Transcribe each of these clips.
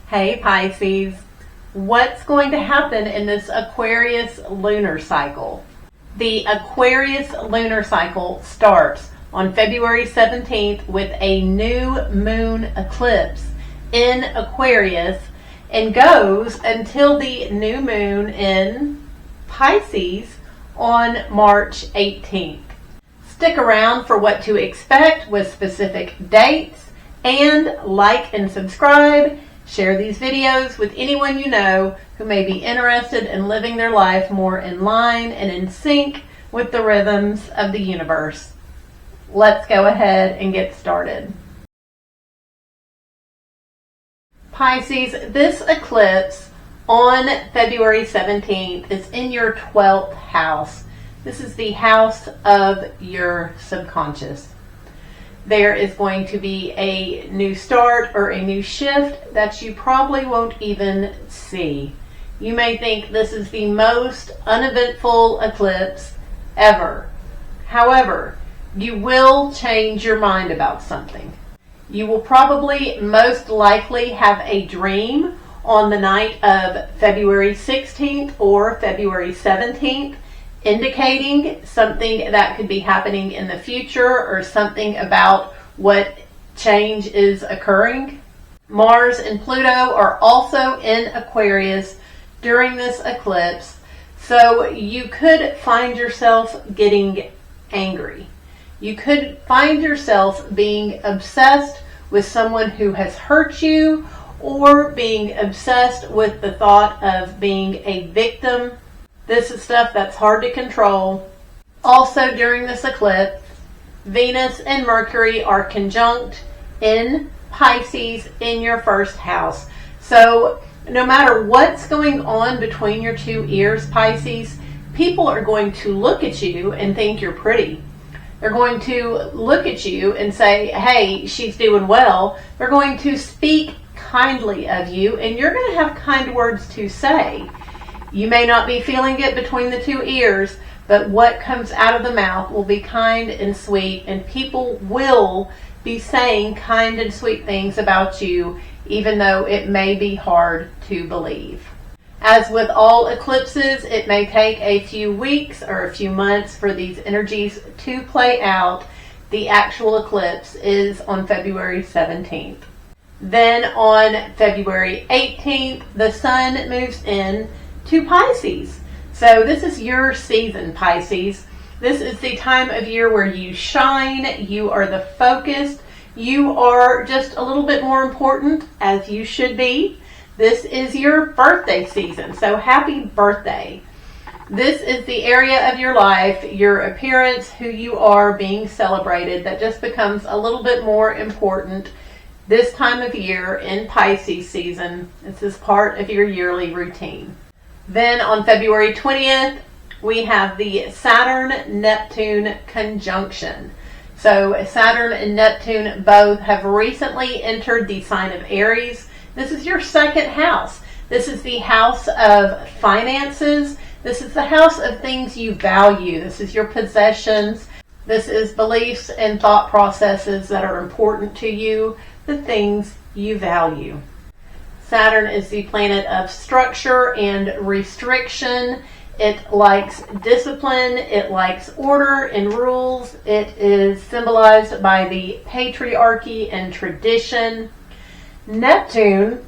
Hey Pisces, what's going to happen in this Aquarius lunar cycle? The Aquarius lunar cycle starts on February 17th with a new moon eclipse in Aquarius and goes until the new moon in Pisces on March 18th. Stick around for what to expect with specific dates, and like and subscribe. Share these videos with anyone you know who may be interested in living their life more in line and in sync with the rhythms of the universe. Let's go ahead and get started. Pisces, this eclipse on February 17th is in your 12th house. This is the house of your subconscious. There is going to be a new start or a new shift that you probably won't even see. You may think this is the most uneventful eclipse ever. However, you will change your mind about something. You will probably most likely have a dream on the night of February 16th or February 17th, indicating something that could be happening in the future or something about what change is occurring. Mars and Pluto are also in Aquarius during this eclipse, so you could find yourself getting angry. You could find yourself being obsessed with someone who has hurt you, or being obsessed with the thought of being a victim. This is stuff that's hard to control. Also during this eclipse, Venus and Mercury are conjunct in Pisces in your first house. So no matter what's going on between your two ears, Pisces, people are going to look at you and think you're pretty. They're going to look at you and say, hey, she's doing well. They're going to speak kindly of you, and you're going to have kind words to say. You may not be feeling it between the two ears, but what comes out of the mouth will be kind and sweet, and people will be saying kind and sweet things about you, even though it may be hard to believe. As with all eclipses, it may take a few weeks or a few months for these energies to play out. The actual eclipse is on February 17th. Then on February 18th, the sun moves in to Pisces. So this is your season, Pisces. This is the time of year where you shine, you are the focus, you are just a little bit more important, as you should be. This is your birthday season, so happy birthday. This is the area of your life, your appearance, who you are being celebrated, that just becomes a little bit more important this time of year in Pisces season. This is part of your yearly routine. Then on February 20th, we have the Saturn-Neptune conjunction. So Saturn and Neptune both have recently entered the sign of Aries. This is your second house. This is the house of finances. This is the house of things you value. This is your possessions. This is beliefs and thought processes that are important to you, the things you value. Saturn is the planet of structure and restriction. It likes discipline. It likes order and rules. It is symbolized by the patriarchy and tradition. Neptune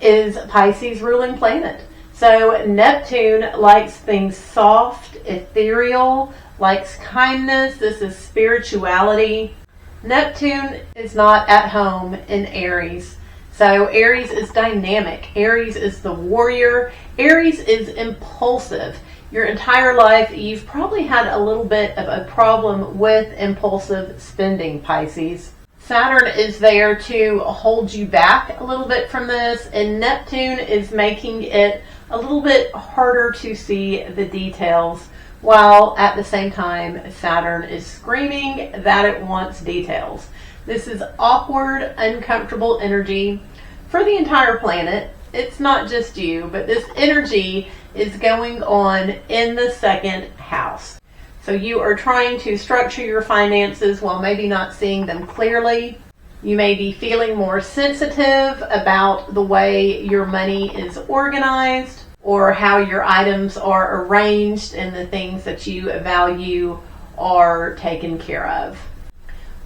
is Pisces' ruling planet. So Neptune likes things soft, ethereal, likes kindness. This is spirituality. Neptune is not at home in Aries. So Aries is dynamic. Aries is the warrior. Aries is impulsive. Your entire life, you've probably had a little bit of a problem with impulsive spending, Pisces. Saturn is there to hold you back a little bit from this, and Neptune is making it a little bit harder to see the details, while at the same time Saturn is screaming that it wants details. This is awkward, uncomfortable energy for the entire planet. It's not just you, but this energy is going on in the second house. So you are trying to structure your finances while maybe not seeing them clearly. You may be feeling more sensitive about the way your money is organized or how your items are arranged and the things that you value are taken care of.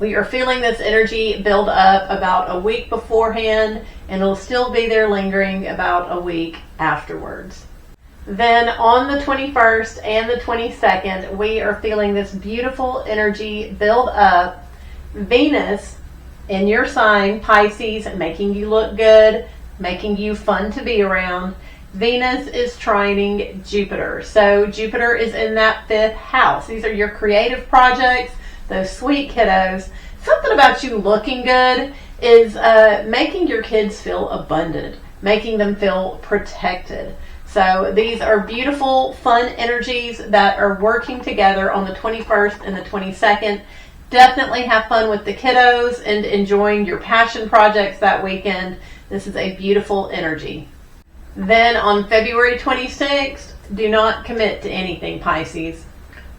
We are feeling this energy build up about a week beforehand, and it'll still be there lingering about a week afterwards. Then on the 21st and the 22nd, we are feeling this beautiful energy build up. Venus in your sign, Pisces, making you look good, making you fun to be around. Venus is trining Jupiter. So Jupiter is in that 5th house. These are your creative projects, those sweet kiddos. Something about you looking good is making your kids feel abundant, making them feel protected. So these are beautiful, fun energies that are working together on the 21st and the 22nd. Definitely have fun with the kiddos and enjoying your passion projects that weekend. This is a beautiful energy. Then on February 26th, do not commit to anything, Pisces.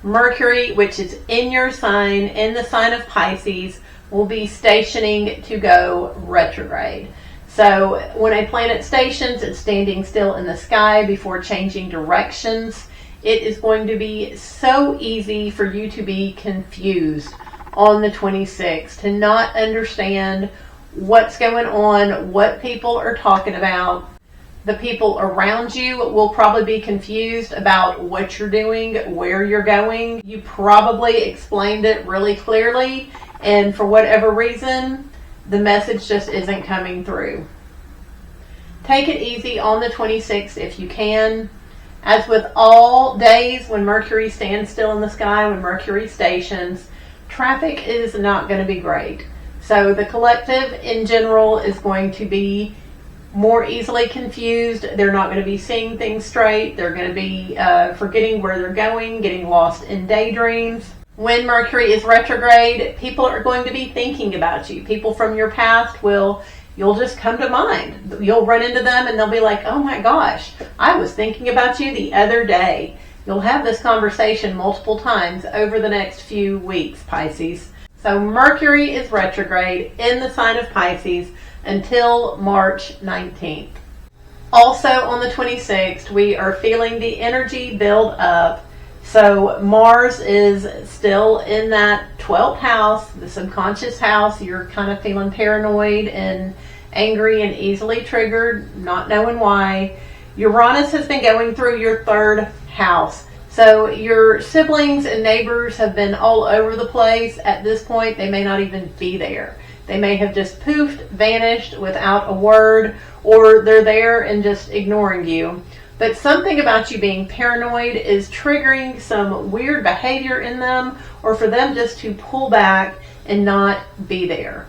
Mercury, which is in your sign, in the sign of Pisces, will be stationing to go retrograde. So when a planet stations, it's standing still in the sky before changing directions. It is going to be so easy for you to be confused on the 26th, to not understand what's going on, what people are talking about. The people around you will probably be confused about what you're doing, where you're going. You probably explained it really clearly, and for whatever reason, the message just isn't coming through. Take it easy on the 26th if you can. As with all days when Mercury stands still in the sky, when Mercury stations, traffic is not going to be great. So the collective in general is going to be more easily confused. They're not going to be seeing things straight. They're going to be forgetting where they're going, getting lost in daydreams. When Mercury is retrograde, people are going to be thinking about you. People from your past you'll just come to mind. You'll run into them and they'll be like, oh my gosh, I was thinking about you the other day. You'll have this conversation multiple times over the next few weeks, Pisces. So Mercury is retrograde in the sign of Pisces until March 19th. Also on the 26th, we are feeling the energy build up. So Mars is still in that 12th house, the subconscious house. You're kind of feeling paranoid and angry and easily triggered, not knowing why. Uranus has been going through your 3rd house. So your siblings and neighbors have been all over the place. At this point, they may not even be there. They may have just poofed, vanished without a word, or they're there and just ignoring you. But something about you being paranoid is triggering some weird behavior in them, or for them just to pull back and not be there.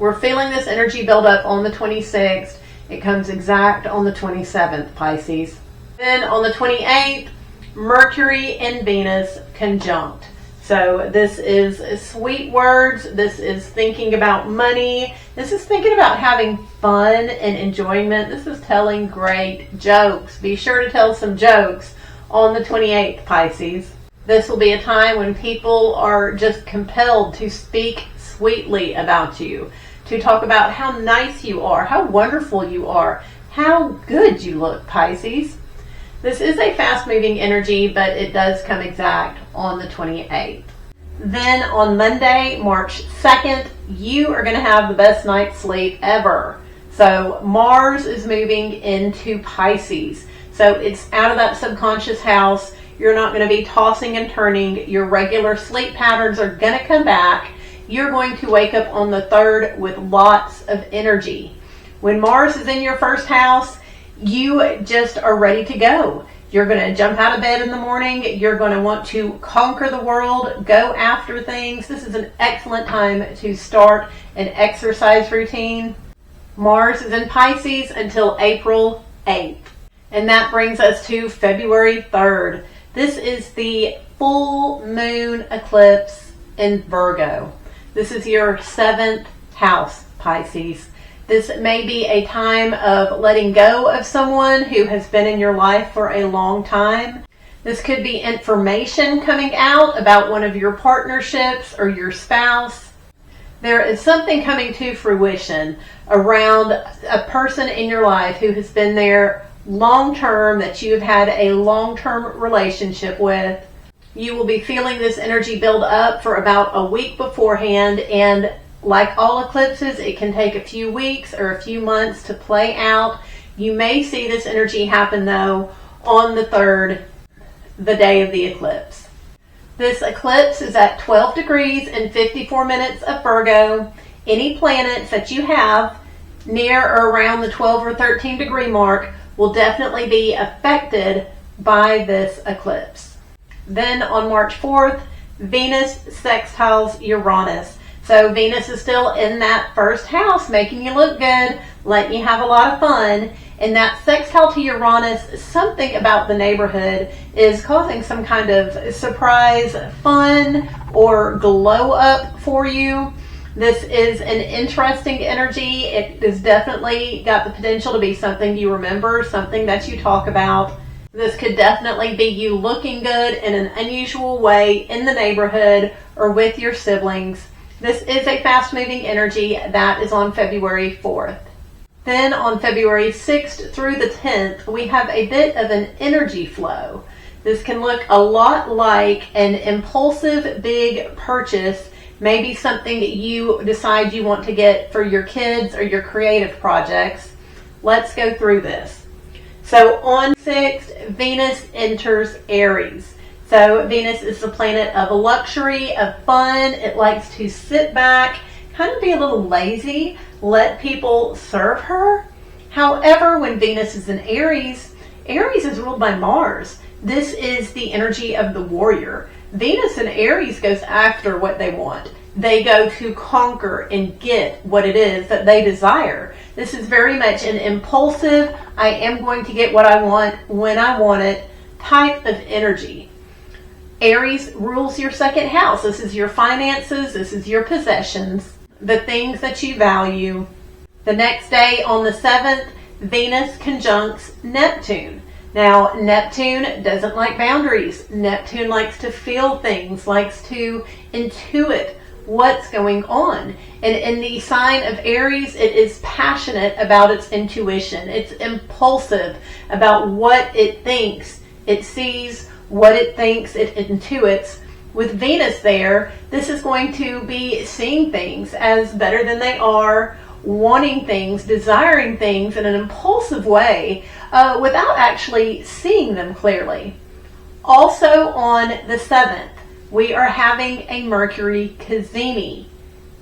We're feeling this energy build up on the 26th. It comes exact on the 27th, Pisces. Then on the 28th, Mercury and Venus conjunct. So this is sweet words. This is thinking about money. This is thinking about having fun and enjoyment. This is telling great jokes. Be sure to tell some jokes on the 28th, Pisces. This will be a time when people are just compelled to speak sweetly about you, to talk about how nice you are, how wonderful you are, how good you look, Pisces. This is a fast-moving energy, but it does come exact on the 28th. Then on Monday, March 2nd, you are going to have the best night's sleep ever. So Mars is moving into Pisces. So it's out of that subconscious house. You're not going to be tossing and turning. Your regular sleep patterns are going to come back. You're going to wake up on the 3rd with lots of energy. When Mars is in your 1st house, you just are ready to go. You're going to jump out of bed in the morning. You're going to want to conquer the world, go after things. This is an excellent time to start an exercise routine. Mars is in Pisces until April 8th. And that brings us to February 3rd. This is the full moon eclipse in Virgo. This is your 7th house, Pisces. This may be a time of letting go of someone who has been in your life for a long time. This could be information coming out about one of your partnerships or your spouse. There is something coming to fruition around a person in your life who has been there long term, that you have had a long-term relationship with. You will be feeling this energy build up for about a week beforehand, and like all eclipses, it can take a few weeks or a few months to play out. You may see this energy happen though on the 3rd, the day of the eclipse. This eclipse is at 12 degrees and 54 minutes of Virgo. Any planets that you have near or around the 12 or 13 degree mark will definitely be affected by this eclipse. Then on March 4th, Venus sextiles Uranus. So Venus is still in that first house, making you look good, letting you have a lot of fun. And that sextile to Uranus, something about the neighborhood is causing some kind of surprise fun or glow up for you. This is an interesting energy. It has definitely got the potential to be something you remember, something that you talk about. This could definitely be you looking good in an unusual way in the neighborhood or with your siblings. This is a fast-moving energy that is on February 4th. Then on February 6th through the 10th, we have a bit of an energy flow. This can look a lot like an impulsive big purchase, maybe something that you decide you want to get for your kids or your creative projects. Let's go through this. So on 6th, Venus enters Aries. So Venus is the planet of luxury, of fun. It likes to sit back, kind of be a little lazy, let people serve her. However, when Venus is in Aries, Aries is ruled by Mars. This is the energy of the warrior. Venus in Aries goes after what they want. They go to conquer and get what it is that they desire. This is very much an impulsive, I am going to get what I want when I want it type of energy. Aries rules your second house. This is your finances. This is your possessions, the things that you value. The next day on the 7th, Venus conjuncts Neptune. Now, Neptune doesn't like boundaries. Neptune likes to feel things, likes to intuit what's going on. And in the sign of Aries, it is passionate about its intuition. It's impulsive about what it thinks. It sees what it thinks, it intuits. With Venus there, this is going to be seeing things as better than they are, wanting things, desiring things in an impulsive way without actually seeing them clearly. Also on the 7th, we are having a Mercury cazimi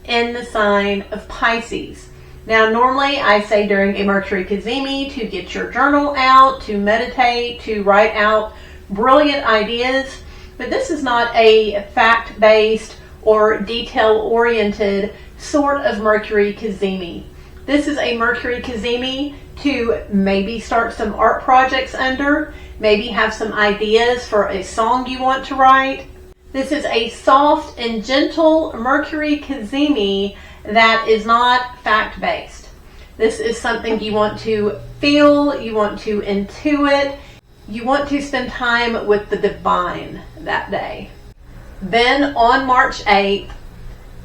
in the sign of Pisces. Now, normally I say during a Mercury cazimi to get your journal out, to meditate, to write out brilliant ideas, but this is not a fact-based or detail-oriented sort of Mercury cazimi. This is a Mercury cazimi to maybe start some art projects under, maybe have some ideas for a song you want to write. This is a soft and gentle Mercury cazimi that is not fact-based. This is something you want to feel, you want to intuit, you want to spend time with the divine that day. Then on March 8th,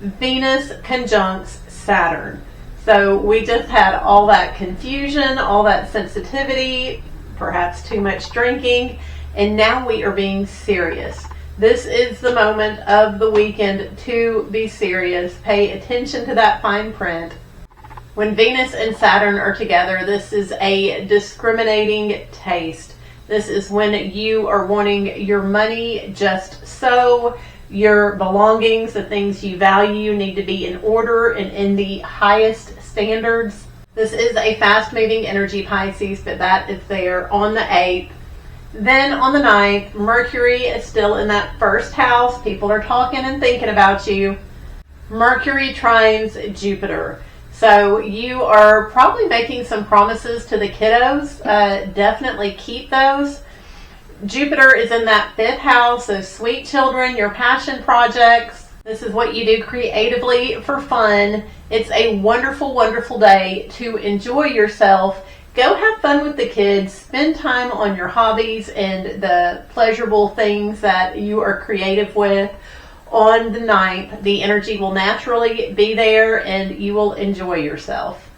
Venus conjuncts Saturn. So we just had all that confusion, all that sensitivity, perhaps too much drinking, and now we are being serious. This is the moment of the weekend to be serious. Pay attention to that fine print. When Venus and Saturn are together, this is a discriminating taste. This is when you are wanting your money just so. Your belongings, the things you value, need to be in order and in the highest standards. This is a fast-moving energy, Pisces, but that is there on the 8th. Then on the 9th, Mercury is still in that first house. People are talking and thinking about you. Mercury trines Jupiter. So you are probably making some promises to the kiddos. Definitely keep those. Jupiter is in that 5th house of sweet children, your passion projects. This is what you do creatively for fun. It's a wonderful, wonderful day to enjoy yourself. Go have fun with the kids. Spend time on your hobbies and the pleasurable things that you are creative with. on the 9th, the energy will naturally be there and you will enjoy yourself.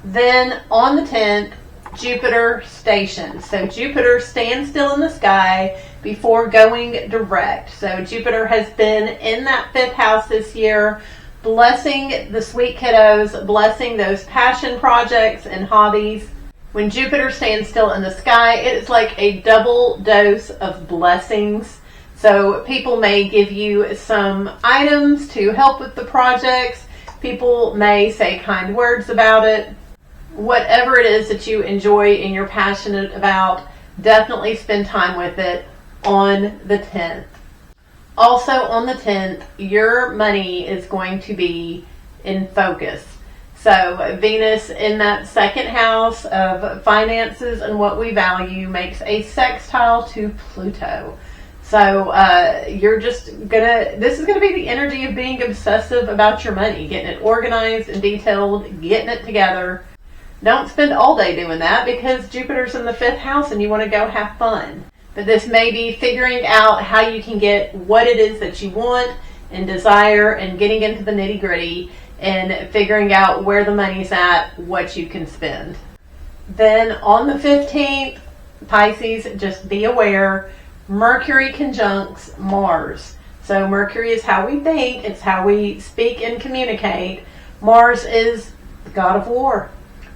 Then on the 10th, Jupiter stations. So Jupiter stands still in the sky before going direct. So Jupiter has been in that 5th house this year, blessing the sweet kiddos, blessing those passion projects and hobbies. When Jupiter stands still in the sky, it is like a double dose of blessings. So people may give you some items to help with the projects. People may say kind words about it. Whatever it is that you enjoy and you're passionate about, definitely spend time with it on the 10th. Also on the 10th, your money is going to be in focus. So Venus in that 2nd house of finances and what we value makes a sextile to Pluto. So you're just this is gonna be the energy of being obsessive about your money, getting it organized and detailed, getting it together. Don't spend all day doing that because Jupiter's in the 5th house and you want to go have fun. But this may be figuring out how you can get what it is that you want and desire and getting into the nitty gritty and figuring out where the money's at, what you can spend. Then on the 15th, Pisces, just be aware, Mercury conjuncts Mars. So Mercury is how we think, it's how we speak and communicate. Mars is the god of war.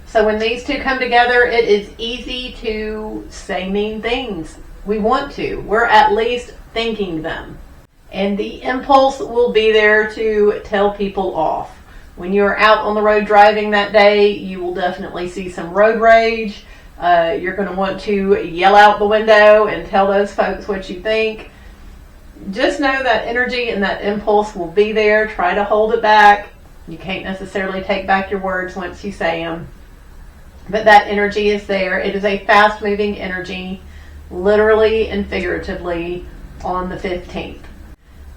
So when these two come together, it is easy to say mean things. We want to. We're at least thinking them. And the impulse will be there to tell people off. When you're out on the road driving that day, you will definitely see some road rage. You're going to want to yell out the window and tell those folks what you think. Just know that energy and that impulse will be there. Try to hold it back. You can't necessarily take back your words once you say them. But that energy is there. It is a fast-moving energy, literally and figuratively, on the 15th.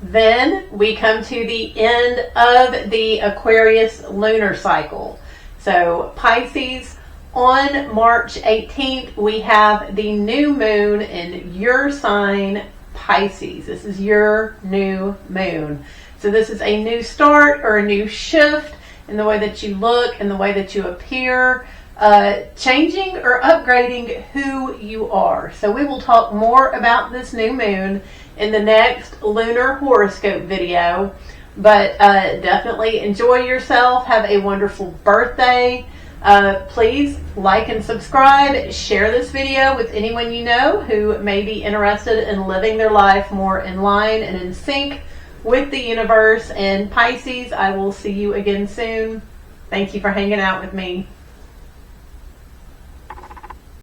Then we come to the end of the Aquarius lunar cycle. So Pisces, on March 18th, we have the new moon in your sign, Pisces. This is your new moon. So this is a new start or a new shift in the way that you look, in the way that you appear, changing or upgrading who you are. So we will talk more about this new moon in the next lunar horoscope video, but definitely enjoy yourself. Have a wonderful birthday. Please like and subscribe. Share this video with anyone you know who may be interested in living their life more in line and in sync with the universe. And Pisces, I will see you again soon. Thank you for hanging out with me.